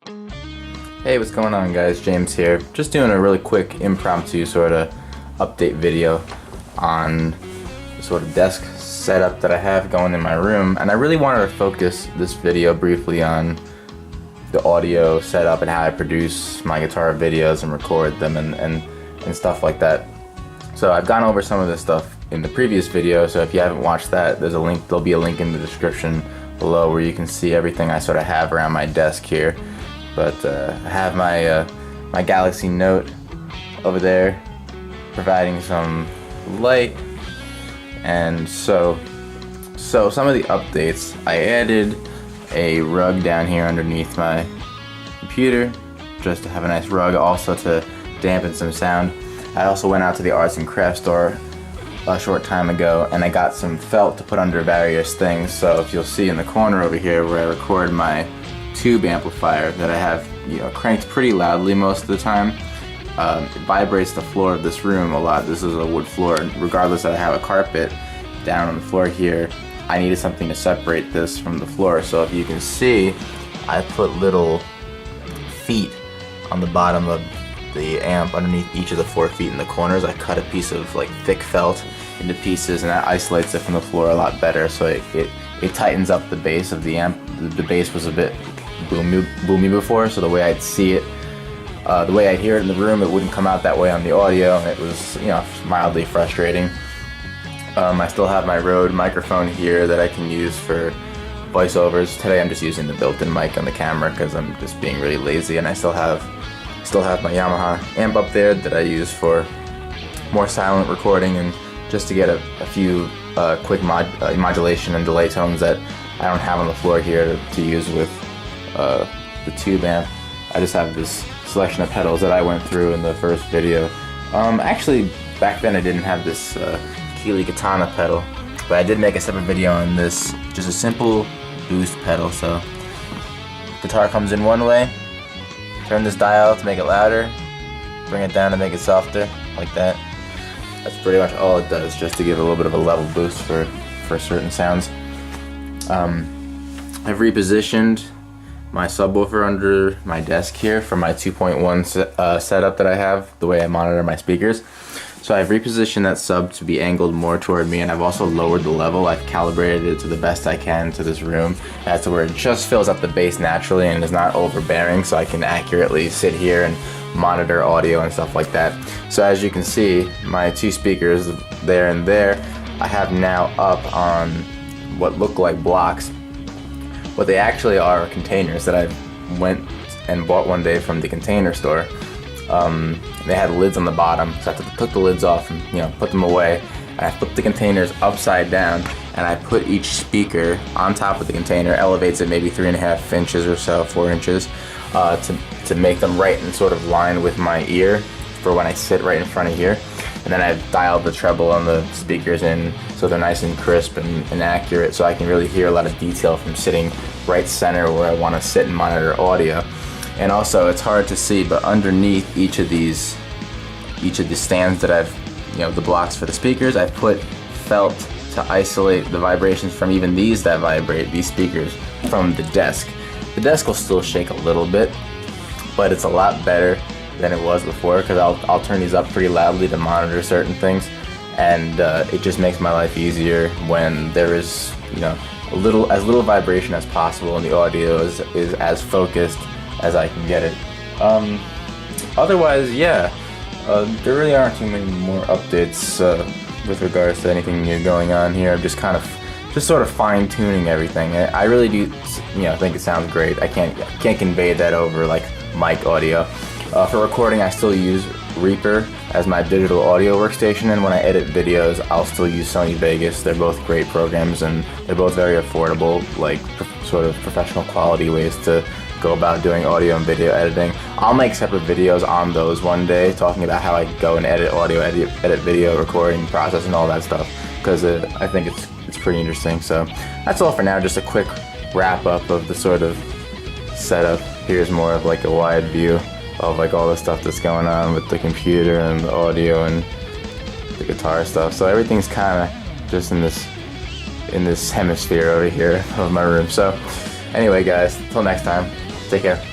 Hey, what's going on, guys? James here. Just doing a really quick impromptu sort of update video on the sort of desk setup that I have going in my room, and I really wanted to focus this video briefly on the audio setup and how I produce my guitar videos and record them and stuff like that. So I've gone over some of this stuff in the previous video, so if you haven't watched that, there'll be a link in the description below where you can see everything I sort of have around my desk here. But I have my Galaxy Note over there providing some light, and so some of the updates, I added a rug down here underneath my computer just to have a nice rug, also to dampen some sound. I also went out to the arts and crafts store a short time ago and I got some felt to put under various things. So if you'll see in the corner over here where I record my tube amplifier that I have, cranked pretty loudly most of the time, it vibrates the floor of this room a lot. This is a wood floor, and regardless that I have a carpet down on the floor here, I needed something to separate this from the floor. So if you can see, I put little feet on the bottom of the amp underneath each of the 4 feet in the corners. I cut a piece of thick felt into pieces, and that isolates it from the floor a lot better, so it tightens up the bass of the amp. The bass was a bit boomy before, so the way I'd see it, the way I'd hear it in the room, it wouldn't come out that way on the audio, and it was mildly frustrating. I still have my Rode microphone here that I can use for voiceovers. Today I'm just using the built-in mic on the camera because I'm just being really lazy, and I still have my Yamaha amp up there that I use for more silent recording and just to get a few quick modulation and delay tones that I don't have on the floor here to use with the tube amp. I just have this selection of pedals that I went through in the first video. Actually, back then I didn't have this Keeley Katana pedal, but I did make a separate video on this, just a simple boost pedal. So guitar comes in one way, turn this dial to make it louder, bring it down to make it softer, like that. That's pretty much all it does, just to give a little bit of a level boost for certain sounds. I've repositioned my subwoofer under my desk here for my 2.1 setup that I have, the way I monitor my speakers. So I've repositioned that sub to be angled more toward me, and I've also lowered the level. I've calibrated it to the best I can to this room, as to where it just fills up the bass naturally and is not overbearing, so I can accurately sit here and monitor audio and stuff like that. So as you can see, my 2 speakers there and there, I have now up on what look like blocks. What they actually are containers that I went and bought one day from the Container Store. They had lids on the bottom, so I took the lids off and put them away, and I flipped the containers upside down, and I put each speaker on top of the container, elevates it maybe 3.5 inches or so, 4 inches, to make them right in sort of line with my ear for when I sit right in front of here. And then I've dialed the treble on the speakers in so they're nice and crisp and accurate, so I can really hear a lot of detail from sitting right center where I want to sit and monitor audio. And also, it's hard to see, but underneath each of the stands that I've, the blocks for the speakers, I've put felt to isolate the vibrations from even these that vibrate, these speakers, from the desk. The desk will still shake a little bit, but it's a lot better than it was before, because I'll turn these up pretty loudly to monitor certain things, and it just makes my life easier when there is, as little vibration as possible, and the audio is as focused as I can get it. Otherwise, yeah, there really aren't too many more updates with regards to anything new going on here. I'm just sort of fine-tuning everything. I really do, think it sounds great. I can't convey that over like mic audio. For recording, I still use Reaper as my digital audio workstation, and when I edit videos, I'll still use Sony Vegas. They're both great programs, and they're both very affordable, like sort of professional quality ways to go about doing audio and video editing. I'll make separate videos on those one day, talking about how I go and edit audio, edit video, recording process, and all that stuff, because I think it's pretty interesting. So that's all for now. Just a quick wrap up of the sort of setup. Here's more of like a wide view of like all the stuff that's going on with the computer and the audio and the guitar stuff. So everything's kind of just in this hemisphere over here of my room. So anyway, guys, until next time, take care.